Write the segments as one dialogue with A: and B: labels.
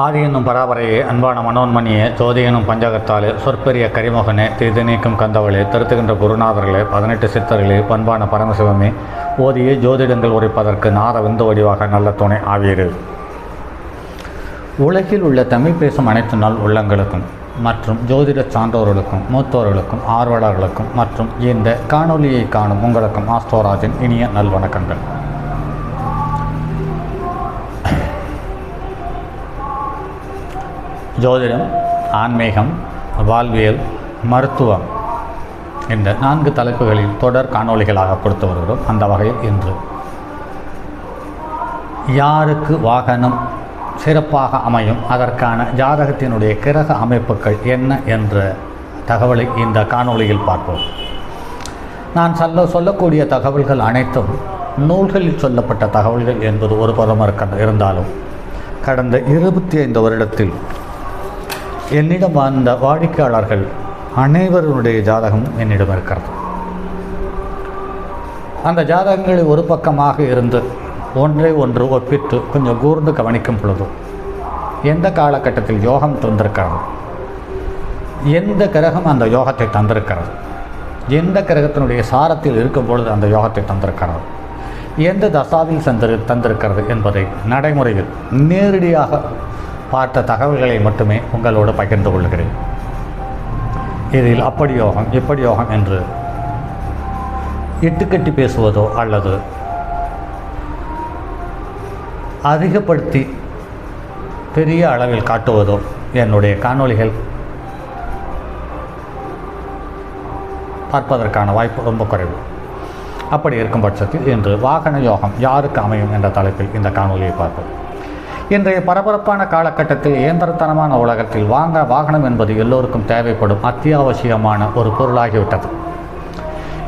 A: ஆதி என்னும் பராபரையே, அன்பான மனோன்மணியே, ஜோதி எனும் பஞ்சகத்தாலே, சொற்பெரிய கரிமுகனே, தீது நீக்கும் கந்தவளே, திருத்துகின்ற குருநாதர்களே, 18 சித்தர்களே, பண்பான பரமசிவமே, ஓதியே ஜோதிடங்கள் உரைப்பதற்கு நாத விந்து வடிவாக நல்ல துணை ஆவீரு. உலகில் உள்ள தமிழ் பேசும் அனைத்து நாள் உள்ளங்களுக்கும் மற்றும் ஜோதிட சான்றோர்களுக்கும் மூத்தோர்களுக்கும் ஆர்வலர்களுக்கும் மற்றும் இந்த காணொலியை காணும் உங்களுக்கும் ஆஸ்ட்ரோராஜின் இனிய நல்வணக்கங்கள். ஜோதிடம், ஆன்மீகம், வாழ்வியல், மருத்துவம் இந்த 4 தலைப்புகளில் தொடர் காணொளிகளாக கொடுத்து வருகிறோம். அந்த வகையில் இன்று யாருக்கு வாகனம் சிறப்பாக அமையும், அதற்கான ஜாதகத்தினுடைய கிரக அமைப்புகள் என்ன என்ற தகவலை இந்த காணொளியில் பார்ப்போம். நான் சொல்லக்கூடிய தகவல்கள் அனைத்தும் நூல்களில் சொல்லப்பட்ட தகவல்கள் என்பது ஒரு புறம் இருந்தாலும் கடந்த 25 வருடத்தில் என்னிடம் வந்த வாடிக்கையாளர்கள் அனைவருடைய ஜாதகமும் என்னிடம் இருக்கிறது. அந்த ஜாதகங்களில் ஒரு பக்கமாக இருந்து ஒன்றை ஒன்று ஒப்பிட்டு கொஞ்சம் கூர்ந்து கவனிக்கும் பொழுது எந்த காலகட்டத்தில் யோகம் தந்திருக்கிறது, எந்த கிரகம் அந்த யோகத்தை தந்திருக்கிறது, எந்த கிரகத்தினுடைய சாரத்தில் இருக்கும் பொழுது அந்த யோகத்தை தந்திருக்கிறது, எந்த தசாவில் தந்திருக்கிறது என்பதை நடைமுறையில் நேரடியாக பார்த்த தகவல்களை மட்டுமே உங்களோடு பகிர்ந்து கொள்கிறேன். இதில் அப்படி யோகம் இப்படி யோகம் என்று இட்டுக்கட்டி பேசுவதோ அல்லது அதிகப்படுத்தி பெரிய அளவில் காட்டுவதோ என்னுடைய காணொளிகள் பார்ப்பதற்கான வாய்ப்பு ரொம்ப குறைவு. அப்படி இருக்கும் பட்சத்தில் இன்று வாகன யோகம் யாருக்கு அமையும் என்ற தலைப்பில் இந்த காணொலியை பார்ப்போம். இன்றைய பரபரப்பான காலகட்டத்தில் இயந்திரத்தனமான உலகத்தில் வாகனம் என்பது எல்லோருக்கும் தேவைப்படும் அத்தியாவசியமான ஒரு பொருளாகிவிட்டது.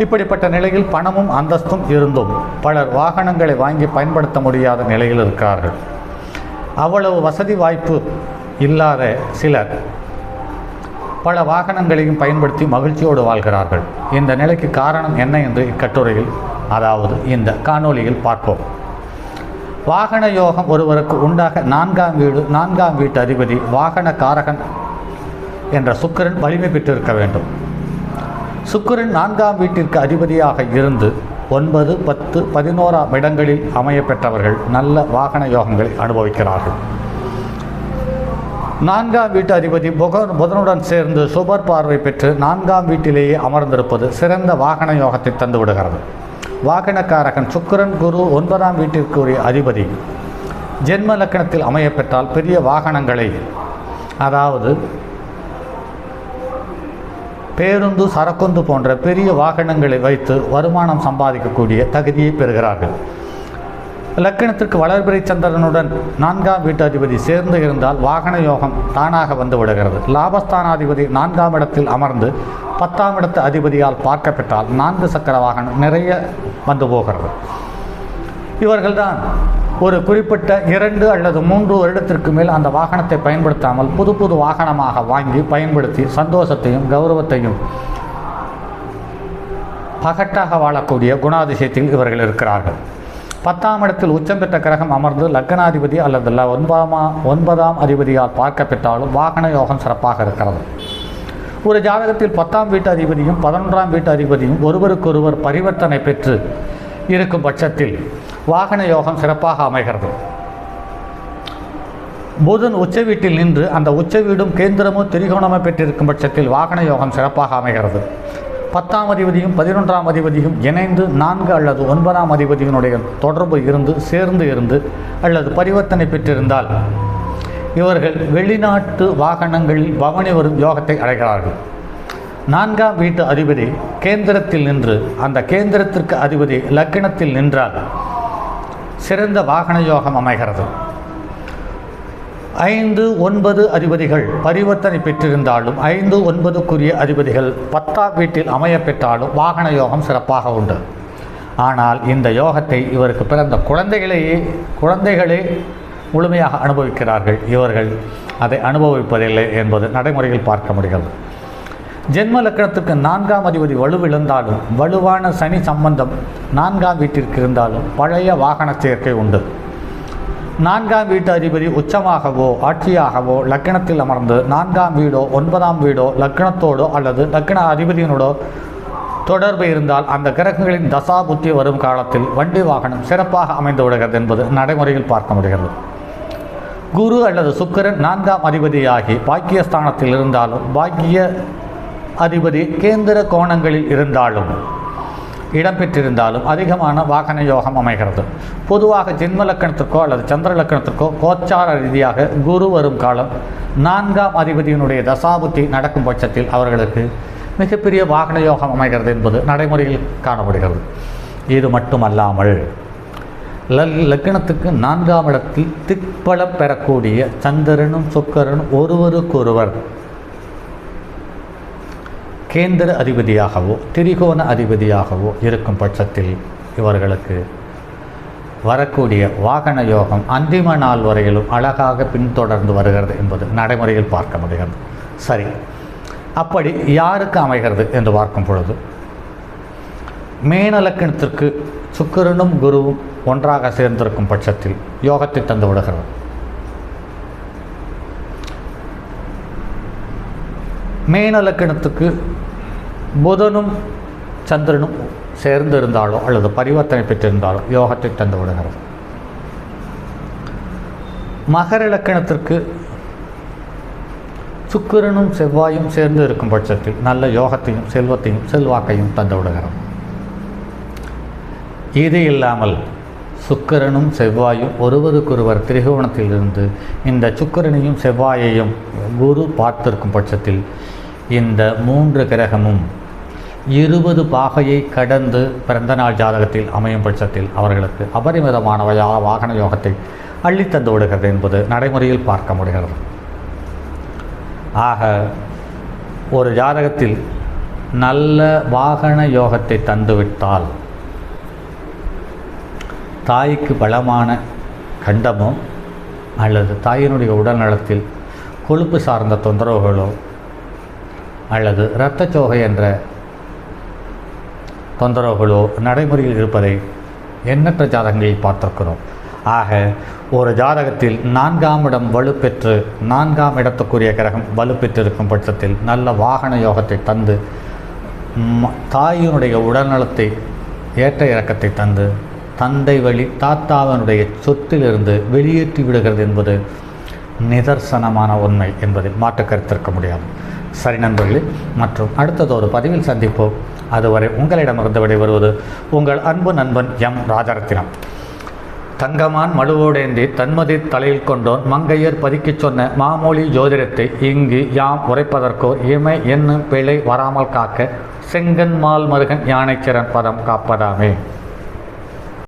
A: இப்படிப்பட்ட நிலையில் பணமும் அந்தஸ்தும் இருந்தும் பலர் வாகனங்களை வாங்கி பயன்படுத்த முடியாத நிலையில் இருக்கிறார்கள். அவ்வளவு வசதி வாய்ப்பு இல்லாத சிலர் பல வாகனங்களையும் பயன்படுத்தி மகிழ்ச்சியோடு வாழ்கிறார்கள். இந்த நிலைக்கு காரணம் என்ன என்று இக்கட்டுரையில், அதாவது இந்த காணொளியில் பார்ப்போம். வாகன யோகம் ஒருவருக்கு உண்டாக 4ஆம் வீட்டு அதிபதி வாகன காரகன் என்ற சுக்கிரன் வலிமை பெற்றிருக்க வேண்டும். சுக்கிரன் 4ஆம் வீட்டிற்கு அதிபதியாக இருந்து 9, 10, 11ஆம் இடங்களில் அமைய பெற்றவர்கள் நல்ல வாகன யோகங்களை அனுபவிக்கிறார்கள். 4ஆம் வீட்டு அதிபதி புதனுடன் சேர்ந்து சுபர் பார்வை பெற்று 4ஆம் வீட்டிலேயே அமர்ந்திருப்பது சிறந்த வாகன யோகத்தை தந்து விடுகிறது. வாகனக்காரகன் சுக்கிரன் குரு 9ஆம் வீட்டிற்குரிய அதிபதி ஜென்ம லக்கணத்தில் அமைய பெற்றால் பெரிய வாகனங்களை, அதாவது பேருந்து, சரக்குந்து போன்ற பெரிய வாகனங்களை வைத்து வருமானம் சம்பாதிக்கக்கூடிய தகுதியை பெறுகிறார்கள். லக்கணத்திற்கு வளர்பிறை சந்திரனுடன் 4ஆம் வீட்டு அதிபதி சேர்ந்து இருந்தால் வாகன யோகம் தானாக வந்து விடுகிறது. லாபஸ்தானாதிபதி 4ஆம் இடத்தில் அமர்ந்து 10ஆம் இடத்து அதிபதியால் பார்க்கப்பெற்றால் 4 சக்கர வாகனம் நிறைய வந்து போகிறது. இவர்கள்தான் ஒரு குறிப்பிட்ட 2 அல்லது 3 வருடத்திற்கு மேல் அந்த வாகனத்தை பயன்படுத்தாமல் புது வாகனமாக வாங்கி பயன்படுத்தி சந்தோஷத்தையும் கௌரவத்தையும் பகட்டாக வாழக்கூடிய குணாதிசயத்தில் இவர்கள் இருக்கிறார்கள். 10ஆம் இடத்தில் உச்சம் பெற்ற கிரகம் அமர்ந்து லக்னாதிபதி அல்லது 9ஆம் அதிபதியால் பார்க்கப்பெற்றாலும் வாகன யோகம் சிறப்பாக இருக்கிறது. ஒரு ஜாதகத்தில் 10ஆம் வீட்டு அதிபதியும் 11ஆம் வீட்டு அதிபதியும் ஒருவருக்கொருவர் பரிவர்த்தனை பெற்று இருக்கும் பட்சத்தில் வாகன யோகம் சிறப்பாக அமைகிறது. புதன் உச்ச வீட்டில் நின்று அந்த உச்ச வீடும் கேந்திரமோ திரிகோணமோ பெற்றிருக்கும் பட்சத்தில் வாகன யோகம் சிறப்பாக அமைகிறது. 10ஆம் அதிபதியும் 11ஆம் அதிபதியும் இணைந்து 4 அல்லது 9ஆம் அதிபதியினுடைய தொடர்பு சேர்ந்து இருந்து அல்லது பரிவர்த்தனை பெற்றிருந்தால் இவர்கள் வெளிநாட்டு வாகனங்களில் பவனி வரும் யோகத்தை அடைகிறார்கள். 4ஆம் வீட்டு அதிபதி கேந்திரத்தில் நின்று அந்த கேந்திரத்திற்கு அதிபதி லக்கினத்தில் நின்றால் சிறந்த வாகன யோகம் அமைகிறது. 5, 9 அதிபதிகள் பரிவர்த்தனை பெற்றிருந்தாலும் 5, 9க்குரிய அதிபதிகள் 10ஆம் வீட்டில் அமைய பெற்றாலும் வாகன யோகம் சிறப்பாக உண்டு. ஆனால் இந்த யோகத்தை இவருக்கு பிறந்த குழந்தைகளே முழுமையாக அனுபவிக்கிறார்கள். இவர்கள் அதை அனுபவிப்பதில்லை என்பது நடைமுறையில் பார்க்க முடிகிறது. ஜென்ம லக்கணத்துக்கு 4ஆம் அதிபதி வலுவிழந்தாலும் வலுவான சனி சம்பந்தம் 4ஆம் வீட்டிற்கு இருந்தாலும் பழைய வாகன சேர்க்கை உண்டு. 4ஆம் வீட்டு அதிபதி உச்சமாகவோ ஆட்சியாகவோ லக்னத்தில் அமர்ந்து 4ஆம் வீடோ 9ஆம் வீடோ லக்னத்தோடோ அல்லது லக்ன அதிபதியினோடோ தொடர்பு இருந்தால் அந்த கிரகங்களின் தசா புத்தி வரும் காலத்தில் வண்டி வாகனம் சிறப்பாக அமைந்து விடுகிறது என்பது நடைமுறையில் பார்க்க முடிகிறது. குரு அல்லது சுக்கிரன் 4ஆம் அதிபதியாகி பாக்கியஸ்தானத்தில் இருந்தாலும் பாக்கிய அதிபதி கேந்திர கோணங்களில் இருந்தாலும் இடம்பெற்றிருந்தாலும் அதிகமான வாகன யோகம் அமைகிறது. பொதுவாக ஜென்ம லக்கணத்திற்கோ அல்லது சந்திர லக்கணத்திற்கோ கோச்சார ரீதியாக குரு வரும் காலம் 4ஆம் அதிபதியினுடைய தசாபுத்தி நடக்கும் பட்சத்தில் அவர்களுக்கு மிகப்பெரிய வாகன யோகம் அமைகிறது என்பது நடைமுறையில் காணப்படுகிறது. இது மட்டுமல்லாமல் லக்னத்துக்கு 4ஆம் இடத்தில் திக்பலம் பெறக்கூடிய சந்திரனும் சுக்கிரனும் ஒருவருக்கொருவர் கேந்திர அதிபதியாகவோ திரிகோண அதிபதியாகவோ இருக்கும் பட்சத்தில் இவர்களுக்கு வரக்கூடிய வாகன யோகம் அந்திம நாள் வரையிலும் அழகாக பின்தொடர்ந்து வருகிறது என்பது நடைமுறையில் பார்க்க முடிகிறது. சரி, அப்படி யாருக்கு அமைகிறது என்று பார்க்கும் பொழுது மேன லக்கணத்திற்கு சுக்கிரனும் குருவும் ஒன்றாக சேர்ந்திருக்கும் பட்சத்தில் யோகத்தை தந்து விடுகிறது. மேன லக்கணத்துக்கு புதனும் சந்திரனும் சேர்ந்து இருந்தாலோ அல்லது பரிவர்த்தனை பெற்றிருந்தாலோ யோகத்தை தந்து விடுகிறது. மகர லக்கணத்திற்கு சுக்கிரனும் செவ்வாயும் சேர்ந்து இருக்கும் பட்சத்தில் நல்ல யோகத்தையும் செல்வத்தையும் செல்வாக்கையும் தந்து விடுகிறது. இது இல்லாமல் சுக்கிரனும் செவ்வாயும் ஒருவருக்கொருவர் திரிகோணத்திலிருந்து இந்த சுக்கிரனையும் செவ்வாயையும் குரு பார்த்திருக்கும் பட்சத்தில் இந்த 3 கிரகமும் 20 பாகையை கடந்து பிறந்தநாள் ஜாதகத்தில் அமையும் பட்சத்தில் அவர்களுக்கு அபரிமிதமான வாகன யோகத்தை அள்ளித்தந்து விடுகிறது என்பது நடைமுறையில் பார்க்க முடிகிறது. ஆக ஒரு ஜாதகத்தில் நல்ல வாகன யோகத்தை தந்துவிட்டால் தாய்க்கு பலமான கண்டமோ அல்லது தாயினுடைய உடல் நலத்தில் கொழுப்பு சார்ந்த தொந்தரவுகளோ அல்லது இரத்தச்சோகை என்ற தொந்தரவுகளோ நடைமுறையில் இருப்பதை எண்ணற்ற ஜாதகங்களில் பார்த்திருக்கிறோம். ஆக ஒரு ஜாதகத்தில் 4ஆம் இடம் வலுப்பெற்று 4ஆம் இடத்துக்குரிய கிரகம் வலுப்பெற்றிருக்கும் பட்சத்தில் நல்ல வாகன யோகத்தை தந்து தாயினுடைய உடல்நலத்தை ஏற்ற இறக்கத்தை தந்து தந்தை வழி தாத்தாவினுடைய சொத்திலிருந்து வெளியேற்றி விடுகிறது என்பது நிதர்சனமான உண்மை என்பதில் மாற்று கருத்திருக்க முடியாது. சரி நண்பர்களே, மற்றும் அடுத்ததொரு பதிவில் சந்திப்போம். அதுவரை உங்களிடமிருந்து விடைபெறுவது உங்கள் அன்பு நண்பன் எம் ராஜரத்தினம். தங்கமான் மடுவோடேந்தி தன்மதி தலையில் கொண்டோன் மங்கையர் பதிக்கச் சொன்ன மாமொழி ஜோதிடத்தை இங்கு யாம் உரைப்பதற்கோ இமை என்னும் பிழை வராமல் காக்க செங்கன் மால் மருகன் யானைச்சிறன் பதம் காப்பதாமே.